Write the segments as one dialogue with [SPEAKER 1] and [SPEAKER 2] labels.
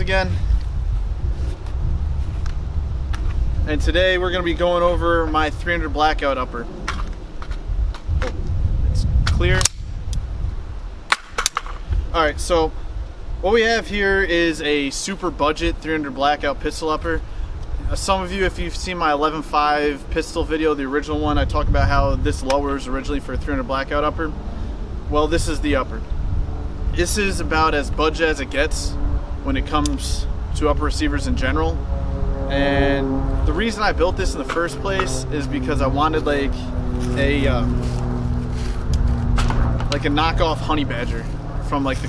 [SPEAKER 1] again, and today we're going to be going over my 300 Blackout upper. Oh, it's clear. Alright, so what we have here is a super budget 300 Blackout pistol upper. Some of you, if you've seen my 11.5 pistol video, the original one, I talk about how this lowers originally for a 300 Blackout upper. Well, this is the upper. This is about as budget as it gets when it comes to upper receivers in general. And the reason I built this in the first place is because I wanted like a knockoff Honey Badger from like the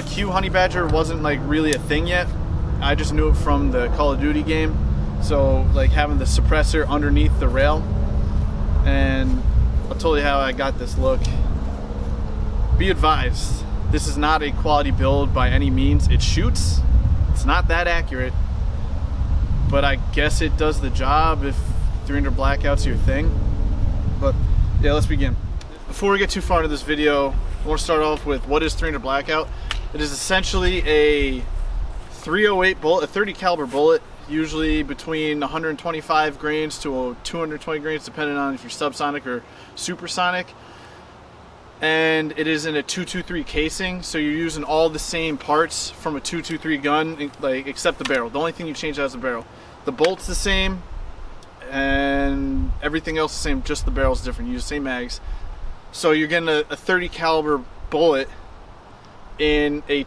[SPEAKER 1] Q Honey Badger wasn't like really a thing yet. I just knew it from the Call of Duty game. So like having the suppressor underneath the rail, and I'll tell you how I got this look. Be advised, this is not a quality build by any means. It shoots, it's not that accurate, but I guess it does the job if 300 Blackout's your thing. But yeah, let's begin. Before we get too far into this video, I want to start off with what is 300 Blackout. It is essentially a 308 bullet, a 30 caliber bullet, usually between 125 grains to 220 grains, depending on if you're subsonic or supersonic. And it is in a 223 casing, so you're using all the same parts from a 223 gun, like except the barrel. The only thing you change out is the barrel. The bolt's the same, and everything else the same. Just the barrel's different. You use the same mags. So you're getting a 30 caliber bullet in a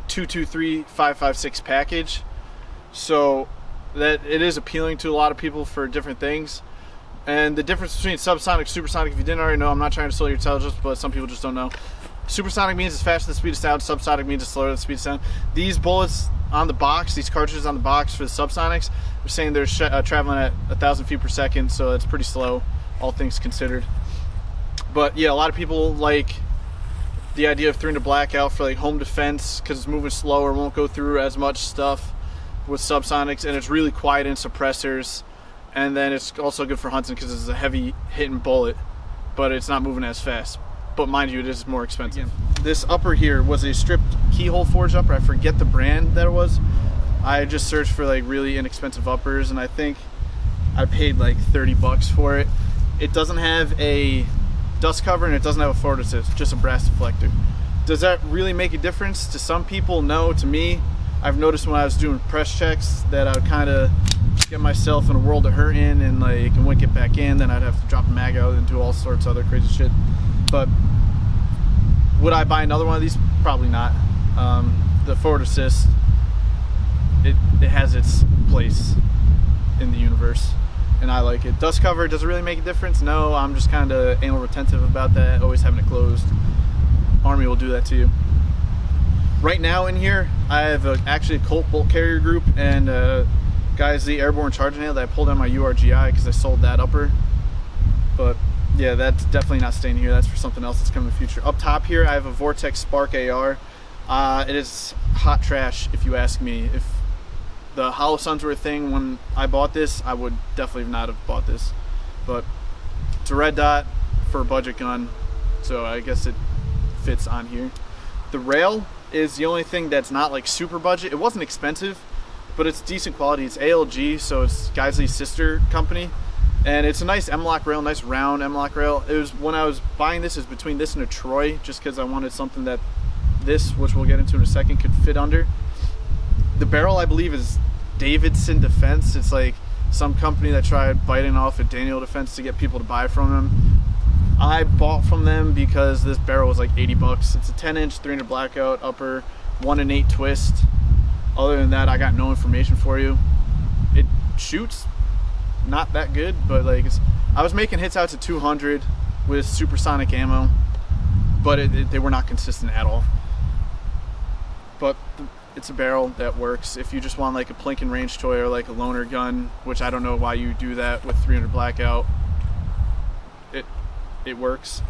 [SPEAKER 1] 223 5.56 package. So that it is appealing to a lot of people for different things. And the difference between subsonic and supersonic, if you didn't already know, I'm not trying to slow your intelligence, but some people just don't know. Supersonic means it's faster than the speed of sound. Subsonic means it's slower than the speed of sound. These bullets on the box, these cartridges on the box for the subsonics, we're saying they're traveling at 1,000 feet per second, so it's pretty slow, all things considered. But yeah, a lot of people like the idea of 300 Blackout for like home defense because it's moving slower, won't go through as much stuff with subsonics, and it's really quiet in suppressors. And then it's also good for hunting because it's a heavy hitting bullet, but it's not moving as fast. But mind you, it is more expensive. This upper here was a stripped keyhole forged upper. I forget the brand that it was. I just searched for like really inexpensive uppers, and I think I paid like 30 bucks for it. It doesn't have a dust cover and it doesn't have a forward assist, just a brass deflector. Does that really make a difference? To some people, no. To me, I've noticed when I was doing press checks that I would kind of get myself in a world of hurt in, and like and wouldn't get back in, then I'd have to drop a mag out and do all sorts of other crazy shit. But would I buy another one of these? Probably not. The forward assist, it has its place in the universe, and I like it. Dust cover, does it really make a difference? No, I'm just kind of anal retentive about that, always having it closed. Army will do that to you. Right now in here, I have actually a Colt bolt carrier group and guys, the airborne charging nail that I pulled on my URGI because I sold that upper. But yeah, that's definitely not staying here. That's for something else that's coming in the future. Up top here, I have a Vortex Spark AR. It is hot trash, if you ask me. If the hollow suns were a thing when I bought this, I would definitely not have bought this. But it's a red dot for a budget gun, so I guess it fits on here. The rail is the only thing that's not like super budget. It wasn't expensive, but it's decent quality. It's ALG, so it's Geisley's sister company, and it's a nice M-lock rail, nice round M-lock rail. It was, when I was buying this, is between this and a Troy, just because I wanted something that this, which we'll get into in a second, could fit under. The barrel, I believe, is Davidson Defense. It's like some company that tried biting off at Daniel Defense to get people to buy from them. I bought from them because this barrel was like 80 bucks. It's a 10-inch 300 Blackout upper, 1-in-8 twist. Other than that, I got no information for you. It shoots not that good, but like I was making hits out to 200 with supersonic ammo, but they were not consistent at all. But it's a barrel that works. If you just want like a Plinkin range toy or like a loaner gun, which I don't know why you do that with 300 Blackout, it works.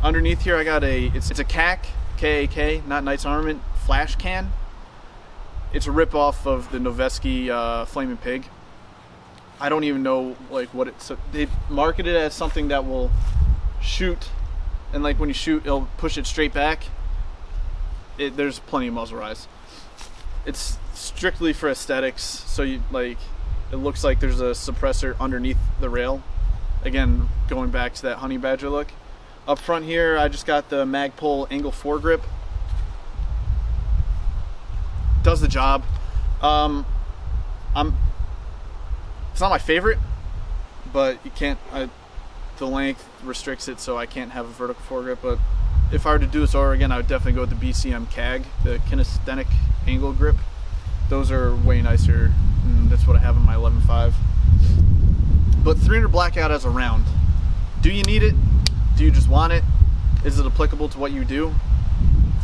[SPEAKER 1] Underneath here, I got it's a CAK, K-A-K, not Knight's Armament, flash can. It's a rip-off of the Noveski Flaming Pig. I don't even know like what it's. They market it as something that will shoot, and like when you shoot, it'll push it straight back. There's plenty of muzzle rise. It's strictly for aesthetics, so you like it looks like there's a suppressor underneath the rail. Again, going back to that honey badger look. Up front here, I just got the Magpul angle foregrip. Does the job. It's not my favorite, but you can't. The length restricts it, so I can't have a vertical foregrip. But if I were to do this over again, I would definitely go with the BCM CAG, the kinesthetic angle grip. Those are way nicer, and that's what I have in my 11.5. But 300 Blackout as a round. Do you need it? Do you just want it? Is it applicable to what you do?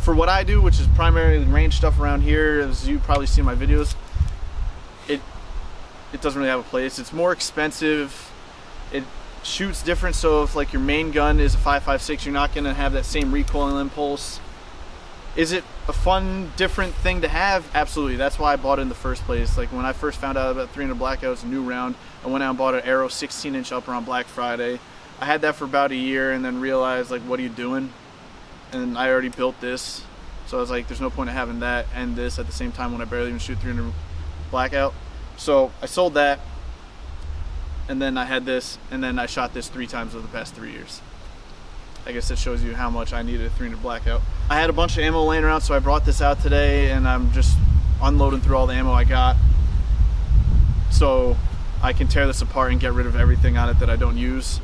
[SPEAKER 1] For what I do, which is primarily range stuff around here, as you probably see in my videos, it doesn't really have a place. It's more expensive. It shoots different, so if like your main gun is a 5.56, you're not gonna have that same recoil impulse. Is it a fun, different thing to have? Absolutely. That's why I bought it in the first place. Like when I first found out about 300 Blackout, it's a new round. I went out and bought an Arrow 16-inch upper on Black Friday. I had that for about a year and then realized, like, what are you doing? And I already built this, so I was like, there's no point in having that and this at the same time when I barely even shoot 300 Blackout. So I sold that, and then I had this, and then I shot this 3 times over the past 3 years. I guess that shows you how much I needed a 300 Blackout. I had a bunch of ammo laying around, so I brought this out today, and I'm just unloading through all the ammo I got, so I can tear this apart and get rid of everything on it that I don't use.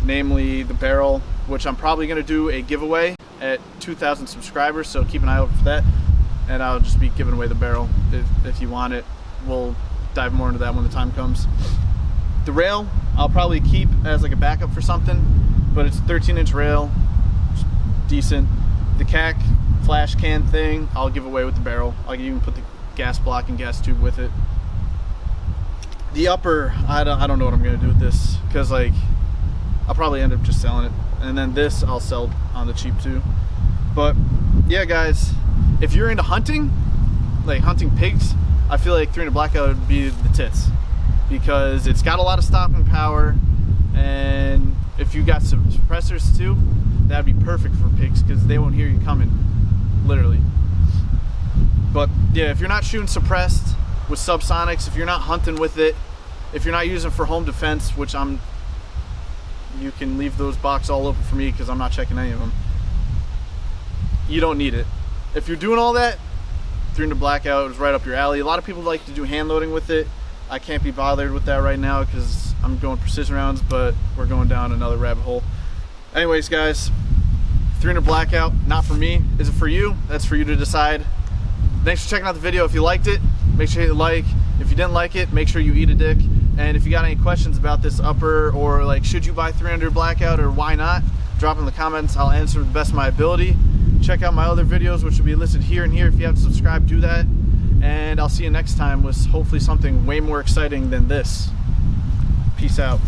[SPEAKER 1] Namely the barrel, which I'm probably going to do a giveaway at 2,000 subscribers, so keep an eye out for that, and I'll just be giving away the barrel if you want it. We'll dive more into that when the time comes. The rail I'll probably keep as like a backup for something, but it's a 13-inch rail, decent. The CAC flash can thing I'll give away with the barrel. I'll even put the gas block and gas tube with it. The upper, I don't know what I'm going to do with this, because like I'll probably end up just selling it, and then this I'll sell on the cheap too. But yeah, guys, if you're into hunting, like hunting pigs, I feel like 300 Blackout would be the tits, because it's got a lot of stopping power, and if you got some suppressors too, that'd be perfect for pigs because they won't hear you coming, literally. But yeah, if you're not shooting suppressed with subsonics, if you're not hunting with it, if you're not using it for home defense, which you can leave those boxes all open for me because I'm not checking any of them. You don't need it. If you're doing all that, 300 Blackout is right up your alley. A lot of people like to do hand loading with it. I can't be bothered with that right now because I'm going precision rounds, but we're going down another rabbit hole. Anyways, guys, 300 Blackout, not for me. Is it for you? That's for you to decide. Thanks for checking out the video. If you liked it, make sure you hit like. If you didn't like it, make sure you eat a dick. And if you got any questions about this upper, or like should you buy 300 Blackout or why not, drop in the comments. I'll answer to the best of my ability. Check out my other videos, which will be listed here and here. If you haven't subscribed, do that. And I'll see you next time with hopefully something way more exciting than this. Peace out.